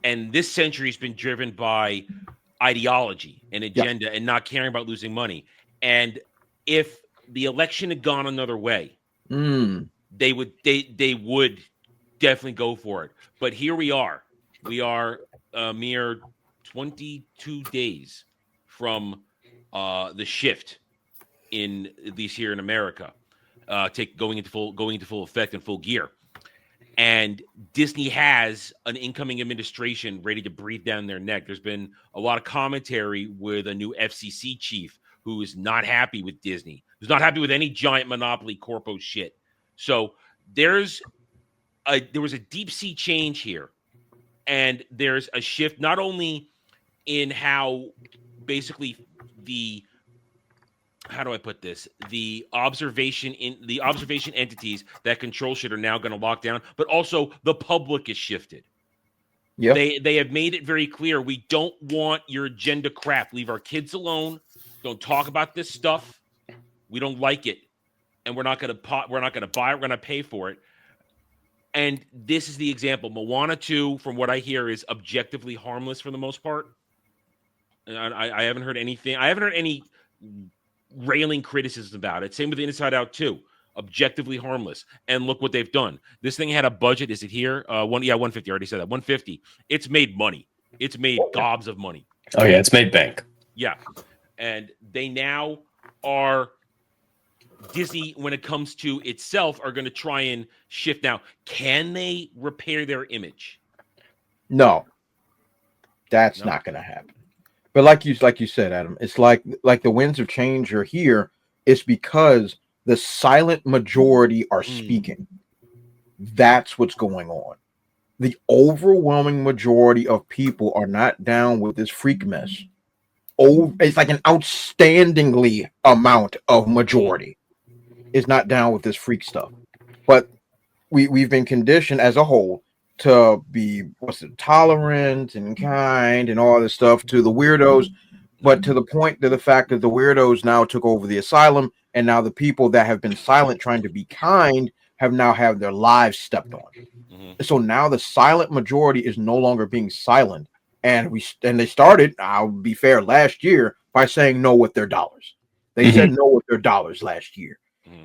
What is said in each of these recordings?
And this century has been driven by ideology and Yep. agenda and not caring about losing money. And if the election had gone another way, Mm. they would definitely go for it. But here we are. We are a mere 22 days from the shift in at least here in America, take going into full effect and full gear. And Disney has an incoming administration ready to breathe down their neck. There's been a lot of commentary with a new FCC chief who is not happy with Disney, who's not happy with any giant monopoly corpo shit. So there's there was a deep sea change here, and there's a shift not only in how basically the how do I put this? The observation entities that control shit are now going to lock down, but also the public is shifted. Yep. They have made it very clear we don't want your agenda crap. Leave our kids alone. Don't talk about this stuff. We don't like it, and we're not going to buy it. We're going to pay for it. And this is the example. Moana 2, from what I hear, is objectively harmless for the most part. And I haven't heard anything. I haven't heard any railing criticisms about it. Same with Inside Out 2. Objectively harmless. And look what they've done. This thing had a budget. Is it here? 150. I already said that. 150. It's made money. It's made gobs of money. Oh yeah, it's made bank. Yeah. And they now are Disney, when it comes to itself, are going to try and shift. Now, can they repair their image? No, that's not going to happen. But like you said, Adam, it's like the winds of change are here. It's because the silent majority are speaking. That's what's going on. The overwhelming majority of people are not down with this freak mess. Oh, it's like an outstandingly amount of majority is not down with this freak stuff. But we've been conditioned as a whole to be tolerant and kind and all this stuff to the weirdos, but to the point to the fact that the weirdos now took over the asylum, and now the people that have been silent trying to be kind have now had their lives stepped on. So now the silent majority is no longer being silent, and they started, I'll be fair, last year by saying no with their dollars. They said no with their dollars last year,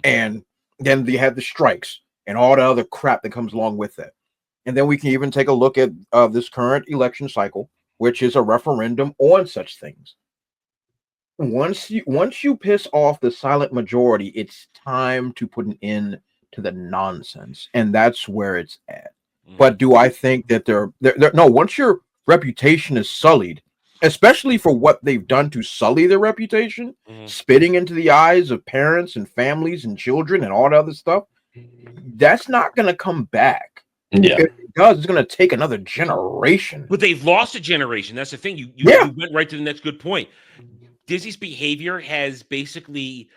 and then they had the strikes and all the other crap that comes along with it. And then we can even take a look at this current election cycle, which is a referendum on such things. Once you piss off the silent majority, it's time to put an end to the nonsense, and that's where it's at. But do I think that they're no? Once your reputation is sullied, especially for what they've done to sully their reputation, spitting into the eyes of parents and families and children and all the other stuff, that's not going to come back. Yeah. If it does, it's going to take another generation. But they've lost a generation. That's the thing. You went right to the next good point. Disney's behavior has basically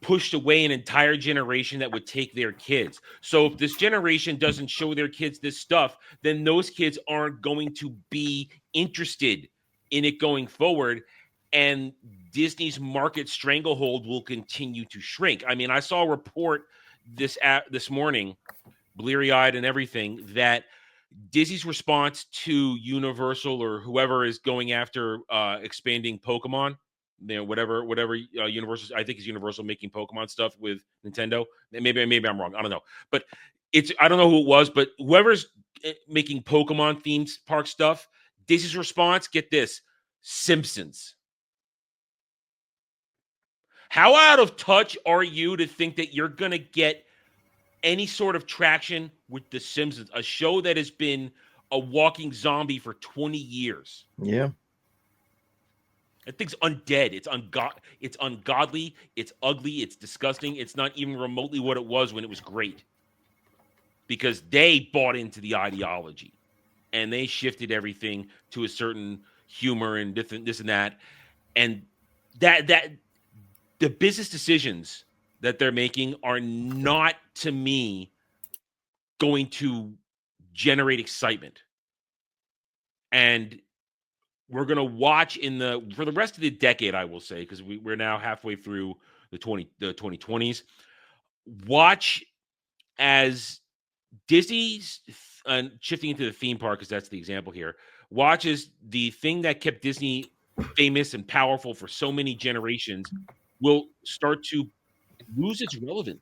pushed away an entire generation that would take their kids. So if this generation doesn't show their kids this stuff, then those kids aren't going to be interested in it going forward. And Disney's market stranglehold will continue to shrink. I mean, I saw a report this morning, bleary-eyed and everything, that Disney's response to Universal or whoever is going after expanding Pokemon, whatever Universal, I think is Universal making Pokemon stuff with Nintendo. Maybe I'm wrong. I don't know, but I don't know who it was, but whoever's making Pokemon themed park stuff, Disney's response, get this, Simpsons. How out of touch are you to think that you're gonna get any sort of traction with The Simpsons, a show that has been a walking zombie for 20 years? Yeah. That thing's undead. It's ungodly. It's ugly. It's disgusting. It's not even remotely what it was when it was great. Because they bought into the ideology. And they shifted everything to a certain humor and this and that. And that the business decisions that they're making are not, to me, going to generate excitement. And we're going to watch for the rest of the decade, I will say, because we're now halfway through the 2020s. Watch as Disney's shifting into the theme park, because that's the example here. watch as the thing that kept Disney famous and powerful for so many generations will start to lose its relevance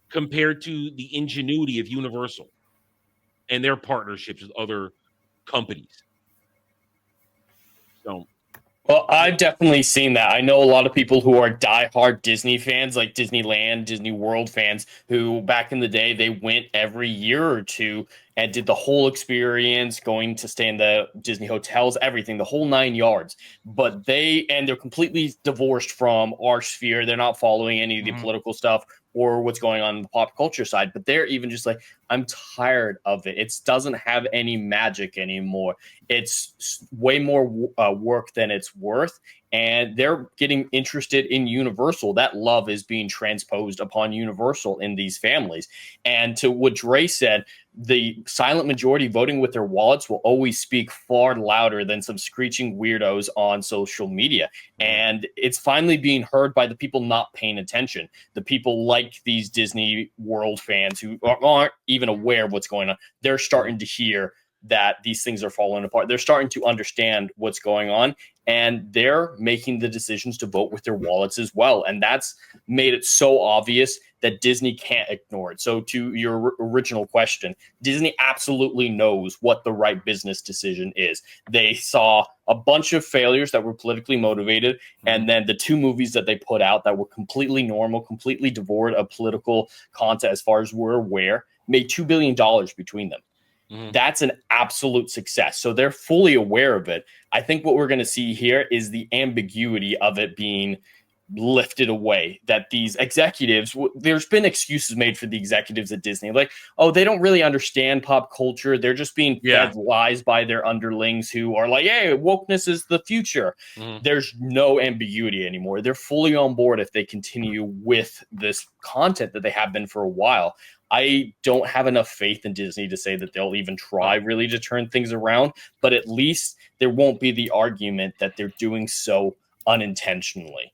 compared to the ingenuity of Universal and their partnerships with other companies. So, Well, I've definitely seen that. I know a lot of people who are diehard Disney fans, like Disneyland, Disney World fans, who back in the day they went every year or two and did the whole experience, going to stay in the Disney hotels, everything, the whole 9 yards. But they're completely divorced from our sphere. They're not following any of the political stuff or what's going on in the pop culture side. But they're even just like, I'm tired of it. It doesn't have any magic anymore. It's way more work than it's worth. And they're getting interested in Universal. That love is being transposed upon Universal in these families. And to what Dre said, the silent majority voting with their wallets will always speak far louder than some screeching weirdos on social media. And it's finally being heard by the people not paying attention. The people like these Disney World fans who aren't even aware of what's going on. They're starting to hear that these things are falling apart. They're starting to understand what's going on, and they're making the decisions to vote with their wallets as well. And that's made it so obvious that Disney can't ignore it. So to your original question, Disney absolutely knows what the right business decision is. They saw a bunch of failures that were politically motivated, and then the two movies that they put out that were completely normal, completely devoid of political content as far as we're aware, made $2 billion between them. That's an absolute success. So they're fully aware of it. I think what we're going to see here is the ambiguity of it being lifted away, that these executives, there's been excuses made for the executives at Disney, like, oh, they don't really understand pop culture. They're just being fed lies by their underlings who are like, hey, wokeness is the future. There's no ambiguity anymore. They're fully on board if they continue with this content that they have been for a while. I don't have enough faith in Disney to say that they'll even try really to turn things around, but at least there won't be the argument that they're doing so unintentionally.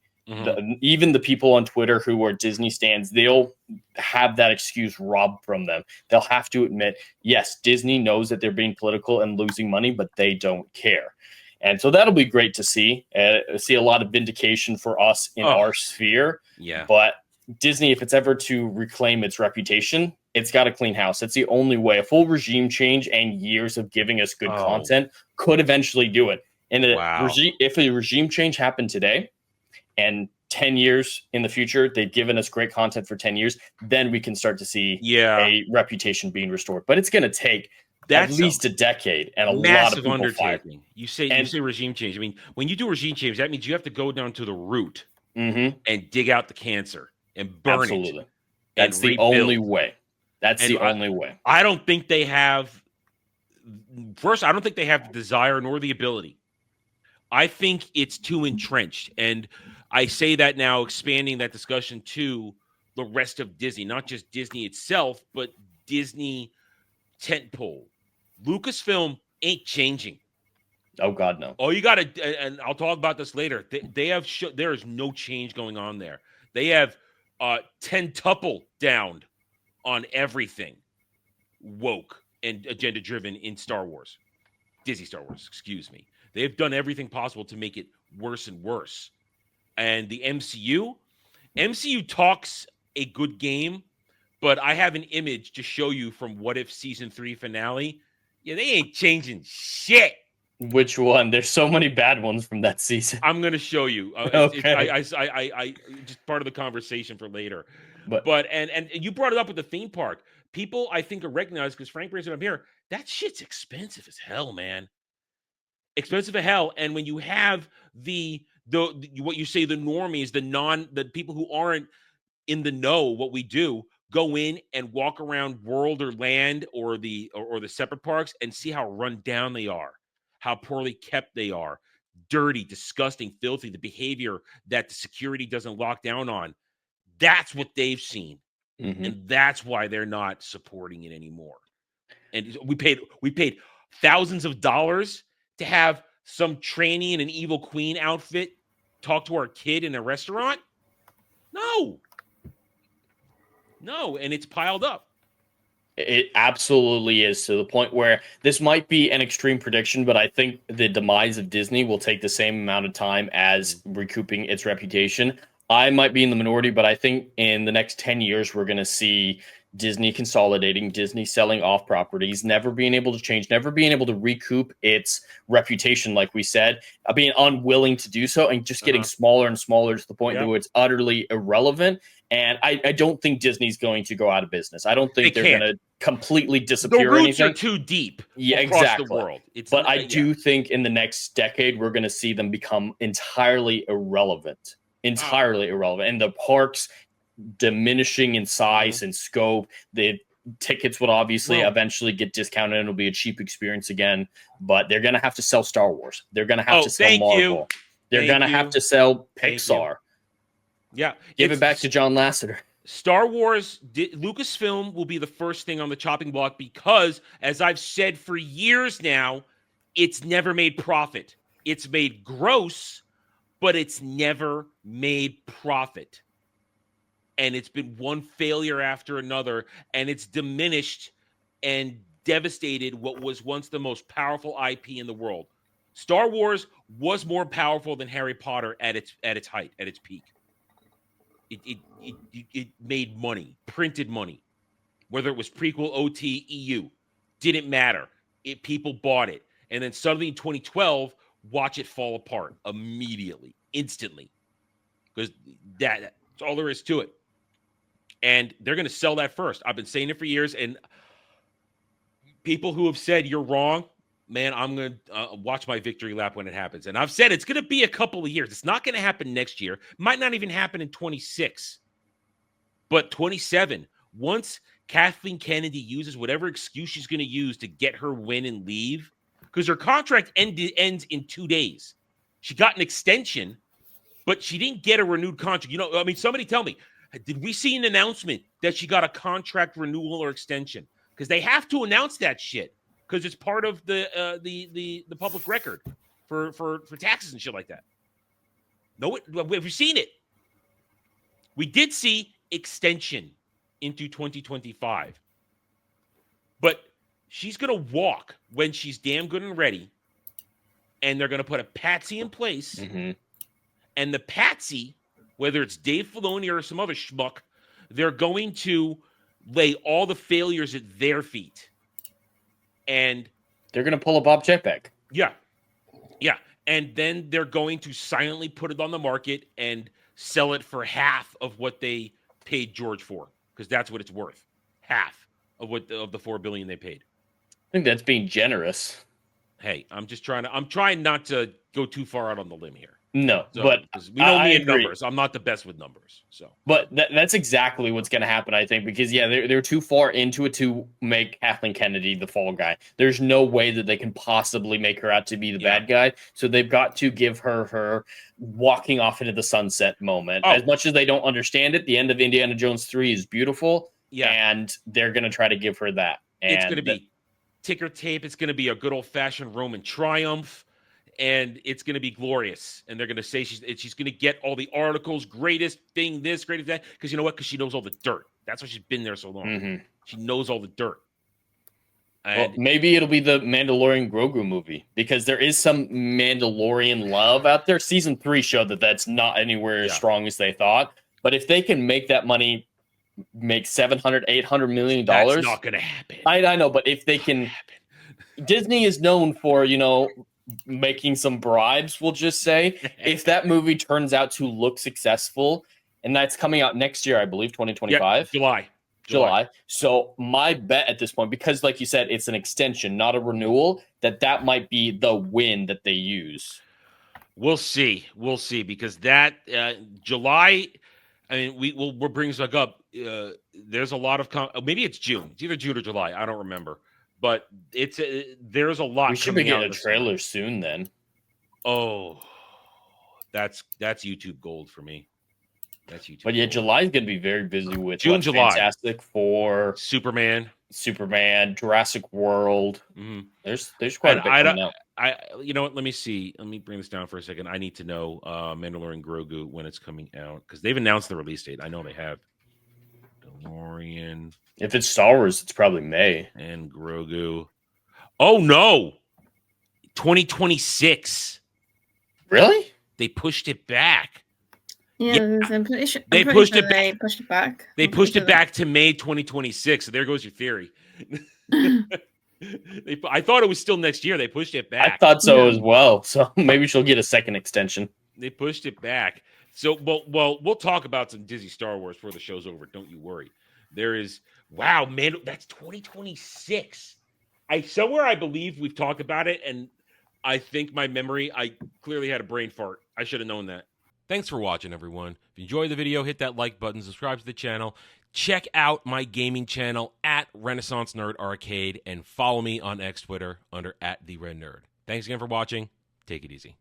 Even the people on Twitter who are Disney stans, they'll have that excuse robbed from them. They'll have to admit, yes, Disney knows that they're being political and losing money, but they don't care. And so that'll be great to see. See a lot of vindication for us in our sphere. Yeah. But Disney, if it's ever to reclaim its reputation, it's got to clean house. That's the only way. A full regime change and years of giving us good content could eventually do it. And if a regime change happened today, and 10 years in the future, they've given us great content for 10 years, then we can start to see a reputation being restored. But it's going to take at least a decade and a lot of people undertaking. You say regime change. I mean, when you do regime change, that means you have to go down to the root and dig out the cancer and burn it. That's the only way. That's the only way. I don't think they have. First, I don't think they have the desire nor the ability. I think it's too entrenched. And I say that now, expanding that discussion to the rest of Disney, not just Disney itself, but Disney tentpole. Lucasfilm ain't changing. Oh, God, no. Oh, you got to, and I'll talk about this later. They have, there is no change going on there. They have 10-tuple downed on everything woke and agenda driven in Star Wars. Disney Star Wars, excuse me. They've done everything possible to make it worse and worse. And the MCU talks a good game, but I have an image to show you from What If Season 3 finale. Yeah, they ain't changing shit. Which one? There's so many bad ones from that season. I'm going to show you. Okay. I just part of the conversation for later. But and you brought it up with the theme park. People, I think, are recognized because Frank brings it up here. That shit's expensive as hell, man. Expensive as hell. And when you have the what you say, the normies, the people who aren't in the know, what we do, go in and walk around World or Land or the separate parks and see how run down they are, how poorly kept they are, dirty, disgusting, filthy, the behavior that the security doesn't lock down on. That's what they've seen. And that's why they're not supporting it anymore. And we paid thousands of dollars to have some trainee in an evil queen outfit talk to our kid in a restaurant. No, and it's piled up. It absolutely is, to the point where this might be an extreme prediction, but I think the demise of Disney will take the same amount of time as recouping its reputation. I might be in the minority, but I think in the next 10 years, we're going to see Disney consolidating, Disney selling off properties, never being able to change, never being able to recoup its reputation, like we said, being unwilling to do so, and just getting smaller and smaller to the point where it's utterly irrelevant. And I don't think Disney's going to go out of business. I don't think they're going to completely disappear. The roots or anything. are too deep across exactly. the world. But I do think in the next decade, we're going to see them become entirely irrelevant. And the parks diminishing in size and scope. The tickets would obviously eventually get discounted and it'll be a cheap experience again. But they're going to have to sell Star Wars. They're going to have to sell Marvel. They're going to have to sell Pixar. Yeah. Give it back to John Lasseter. Star Wars, Lucasfilm will be the first thing on the chopping block because, as I've said for years now, it's never made profit. It's made gross, but it's never made profit. And it's been one failure after another, and it's diminished and devastated what was once the most powerful IP in the world. Star Wars was more powerful than Harry Potter at its height, at its peak. It made money, printed money, whether it was prequel, OT, EU, didn't matter. People bought it. And then suddenly in 2012, watch it fall apart immediately, instantly. Because that's all there is to it. And they're going to sell that first. I've been saying it for years. And people who have said you're wrong, man, I'm going to watch my victory lap when it happens. And I've said it's going to be a couple of years. It's not going to happen next year. Might not even happen in 26. But 27, once Kathleen Kennedy uses whatever excuse she's going to use to get her win and leave, because her contract ends in 2 days. She got an extension, but she didn't get a renewed contract. Somebody tell me, did we see an announcement that she got a contract renewal or extension? Because they have to announce that shit. Because it's part of the public record for taxes and shit like that. No, have you seen it? We did see extension into 2025, but she's gonna walk when she's damn good and ready, and they're gonna put a patsy in place, and the patsy, whether it's Dave Filoni or some other schmuck, they're going to lay all the failures at their feet. And they're going to pull a Bob Chapek. Yeah. And then they're going to silently put it on the market and sell it for half of what they paid George for, because that's what it's worth. Half of the $4 billion they paid. I think that's being generous. Hey, I'm trying not to go too far out on the limb here. No, but we know me in numbers. I'm not the best with numbers. So, but that's exactly what's going to happen, I think, because they're too far into it to make Kathleen Kennedy the fall guy. There's no way that they can possibly make her out to be the bad guy. So they've got to give her walking off into the sunset moment. As much as they don't understand it, the end of Indiana Jones 3 is beautiful. Yeah, and they're going to try to give her that. And it's going to be ticker tape. It's going to be a good old fashioned Roman triumph. And it's going to be glorious. And they're going to say she's going to get all the articles, greatest thing, this, greatest that. Because you know what? Because she knows all the dirt. That's why she's been there so long. She knows all the dirt. Well, maybe it'll be the Mandalorian Grogu movie, because there is some Mandalorian love out there. Season 3 showed that that's not anywhere as strong as they thought. But if they can make that money, make $700, $800 million, that's not going to happen. I know, but if they can, Disney is known for, making some bribes, we'll just say. If that movie turns out to look successful, and that's coming out next year, I believe, 2025. July. So my bet at this point, because like you said, it's an extension, not a renewal, that might be the win that they use. We'll see, because that July, I mean, we'll bring this back up. There's a lot of maybe it's June. It's either June or July. I don't remember. But there's a lot. We should be getting a trailer soon then. Oh, that's YouTube gold for me. That's YouTube. But yeah, July is going to be very busy with July. Fantastic Four, Superman, Jurassic World. There's quite a bit coming out. You know what? Let me see. Let me bring this down for a second. I need to know Mandalorian Grogu when it's coming out, because they've announced the release date. I know they have. Mandalorian If it's Star Wars, it's probably May. and Grogu. Oh no, 2026. Really? They pushed it back. Yeah, I'm pretty sure. They I'm pretty pushed sure it they pushed it back. They I'm pretty pushed sure it back to May 2026. So there goes your theory. I thought it was still next year. They pushed it back. I thought so Yeah. as well. So maybe she'll get a second extension. They pushed it back. So, well, we'll talk about some Disney Star Wars before the show's over. Don't you worry. There is, wow, man, that's 2026. I believe we've talked about it, and I think my memory, I clearly had a brain fart. I should have known that. Thanks for watching, everyone. If you enjoyed the video, hit that like button, subscribe to the channel. Check out my gaming channel at Renaissance Nerd Arcade, and follow me on X Twitter under @TheRedNerd. Thanks again for watching. Take it easy.